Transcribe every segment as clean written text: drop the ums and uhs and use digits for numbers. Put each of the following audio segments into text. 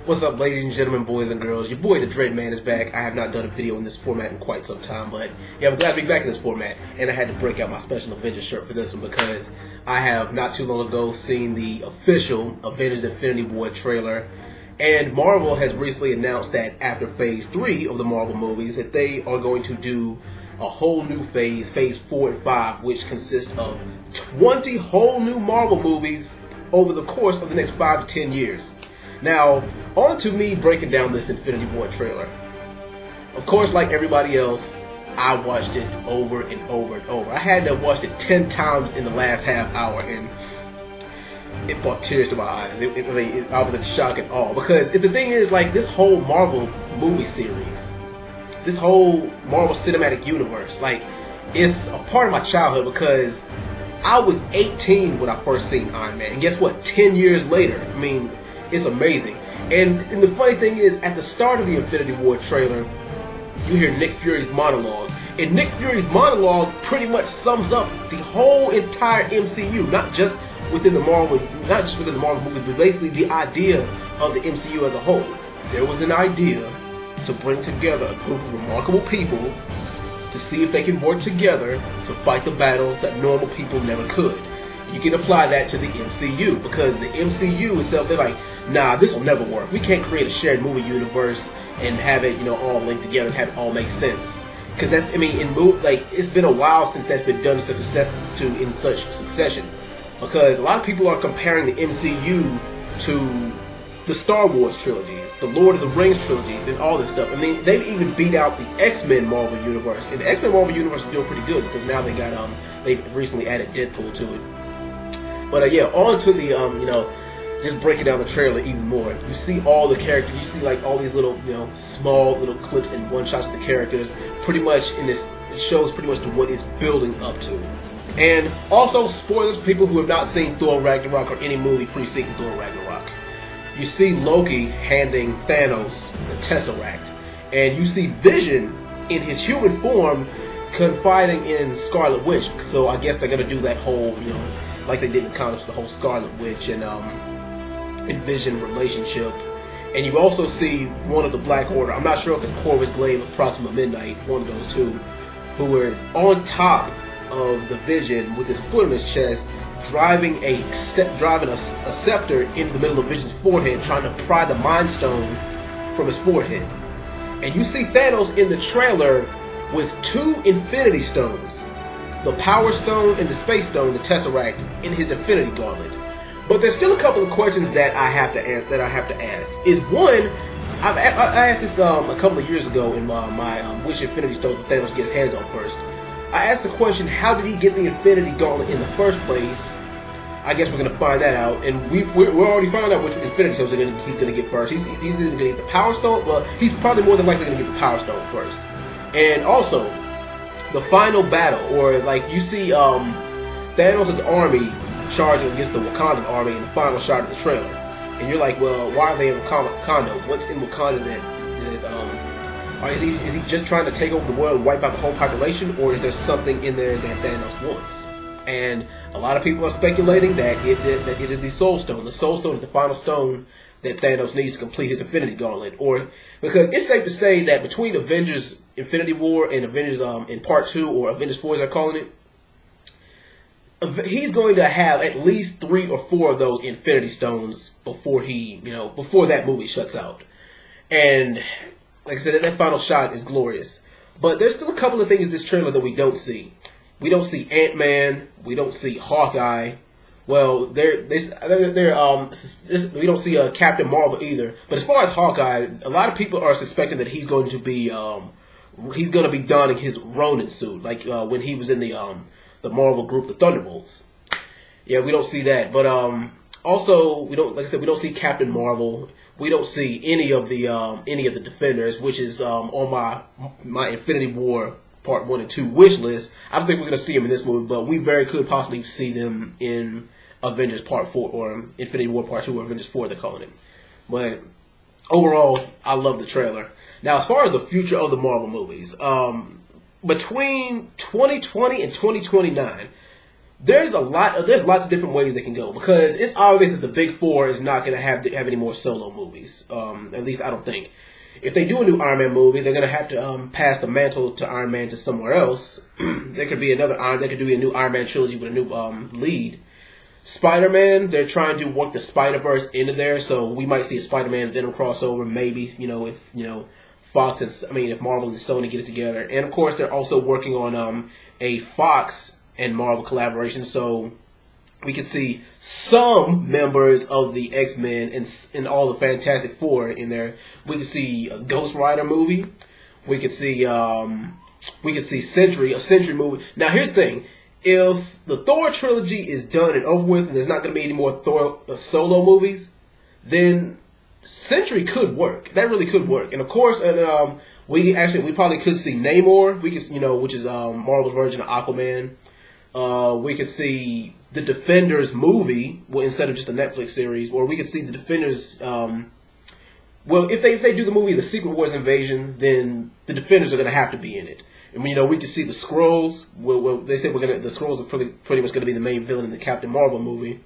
What's up, ladies and gentlemen, boys and girls? Your boy, TheDreadMan, is back. I have not done a video in this format in quite some time, but yeah, I'm glad to be back in this format. And I had to break out my special Avengers shirt for this one because I have not too long ago seen the official Avengers Infinity War trailer. And Marvel has recently announced that after Phase 3 of the Marvel movies, that they are going to do a whole new phase, Phase 4 and 5, which consists of 20 whole new Marvel movies over the course of the next 5 to 10 years. Now, on to me breaking down this Infinity War trailer. Of course, like everybody else, I watched it over and over and over. I had to watch it 10 times in the last half hour, and it brought tears to my eyes. I was in shock and awe. Because the thing is, like, this whole Marvel movie series, this whole Marvel Cinematic Universe, like, it's a part of my childhood because I was 18 when I first seen Iron Man. And guess what? 10 years later, I mean, it's amazing. And the funny thing is, at the start of the Infinity War trailer, you hear Nick Fury's monologue. And Nick Fury's monologue pretty much sums up the whole entire MCU, not just within the Marvel movies, but basically the idea of the MCU as a whole. There was an idea to bring together a group of remarkable people to see if they can work together to fight the battles that normal people never could. You can apply that to the MCU, because the MCU itself, they're like, nah, this will never work. We can't create a shared movie universe and have it, all linked together and have it all make sense. Because that's, it's been a while since that's been done in such succession. Because a lot of people are comparing the MCU to the Star Wars trilogies, the Lord of the Rings trilogies, and all this stuff. I mean, they've even beat out the X-Men Marvel Universe. And the X-Men Marvel Universe is doing pretty good because now they got, they've recently added Deadpool to it. But yeah, on to the, just breaking down the trailer even more. You see all the characters, you see like all these little, small little clips and one-shots of the characters. Pretty much in this, it shows pretty much to what it's building up to. And also, spoilers for people who have not seen Thor Ragnarok or any movie preceding Thor Ragnarok. You see Loki handing Thanos the Tesseract. And you see Vision in his human form confiding in Scarlet Witch. So I guess they're going to do that whole, like they did in the comics, the whole Scarlet Witch and Vision relationship. And you also see one of the Black Order, I'm not sure if it's Corvus Glaive or Proxima Midnight, one of those two, who is on top of the Vision with his foot on his chest, driving a scepter into the middle of Vision's forehead, trying to pry the Mind Stone from his forehead. And you see Thanos in the trailer with 2 Infinity Stones, the Power Stone and the Space Stone, the Tesseract, in his Infinity Gauntlet. But there's still a couple of questions that I have to ask. Is one, I asked this a couple of years ago in my which Infinity Stones would Thanos get his hands on first. I asked the question, how did he get the Infinity Gauntlet in the first place? I guess we're gonna find that out, and we're already finding out which Infinity Stones he's gonna get first. He's either gonna get the Power Stone. Well, he's probably more than likely gonna get the Power Stone first, and also the final battle, or like you see Thanos' army charging against the Wakandan army in the final shot of the trailer, and you're like, well, why are they in Wakanda? What's in Wakanda is he just trying to take over the world and wipe out the whole population, or is there something in there that Thanos wants? And a lot of people are speculating that it is the Soul Stone. The Soul Stone is the final stone that Thanos needs to complete his Infinity Gauntlet, or because it's safe to say that between Avengers Infinity War and Avengers in Part 2, or Avengers 4 as they're calling it, he's going to have at least 3 or 4 of those Infinity Stones before before that movie shuts out. And like I said, that final shot is glorious. But there's still a couple of things in this trailer that we don't see. We don't see Ant-Man. We don't see Hawkeye. Well, we don't see Captain Marvel either. But as far as Hawkeye, a lot of people are suspecting that he's going to be donning his Ronin suit, like when he was in the Marvel group, the Thunderbolts. Yeah, we don't see that. But also, we don't see Captain Marvel. We don't see any of the Defenders, which is on my Infinity War Part 1 and 2 wish list. I don't think we're going to see them in this movie, but we very could possibly see them in Avengers Part 4 or Infinity War Part 2 or Avengers 4, they're calling it. But overall, I love the trailer. Now, as far as the future of the Marvel movies, between 2020 and 2029, there's lots of different ways they can go, because it's obvious that the big four is not going to have any more solo movies. At least I don't think. If they do a new Iron Man movie, they're going to have to pass the mantle to Iron Man to somewhere else. There could be another Iron. They could do a new Iron Man trilogy with a new lead. Spider-Man, they're trying to work the Spider-Verse into there, so we might see a Spider-Man Venom crossover. Maybe, if Fox and if Marvel and Sony get it together, and of course they're also working on a Fox and Marvel collaboration, so we could see some members of the X-Men and all the Fantastic Four in there. We could see a Ghost Rider movie. We could see a Sentry movie. Now here's the thing: if the Thor trilogy is done and over with, and there's not going to be any more Thor solo movies, then Sentry could work. That really could work. And of course, we probably could see Namor. We could, which is Marvel's version of Aquaman. We could see the Defenders movie, instead of just a Netflix series, or we could see the Defenders. If they do the movie The Secret Wars Invasion, then the Defenders are going to have to be in it. And we could see the Skrulls. They said the Skrulls are pretty much going to be the main villain in the Captain Marvel movie.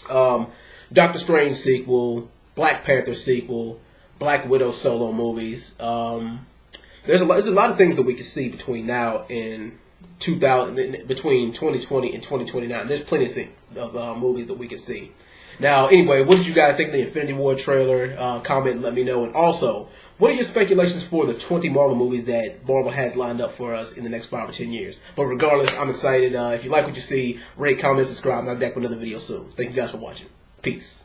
Doctor Strange sequel, Black Panther sequel, Black Widow solo movies. There's a lot of things that we can see between now and between 2020 and 2029. There's plenty of movies that we can see. Now, anyway, what did you guys think of the Infinity War trailer? Comment and let me know. And also, what are your speculations for the 20 Marvel movies that Marvel has lined up for us in the next 5 or 10 years? But regardless, I'm excited. If you like what you see, rate, comment, subscribe, and I'll be back with another video soon. Thank you guys for watching. Peace.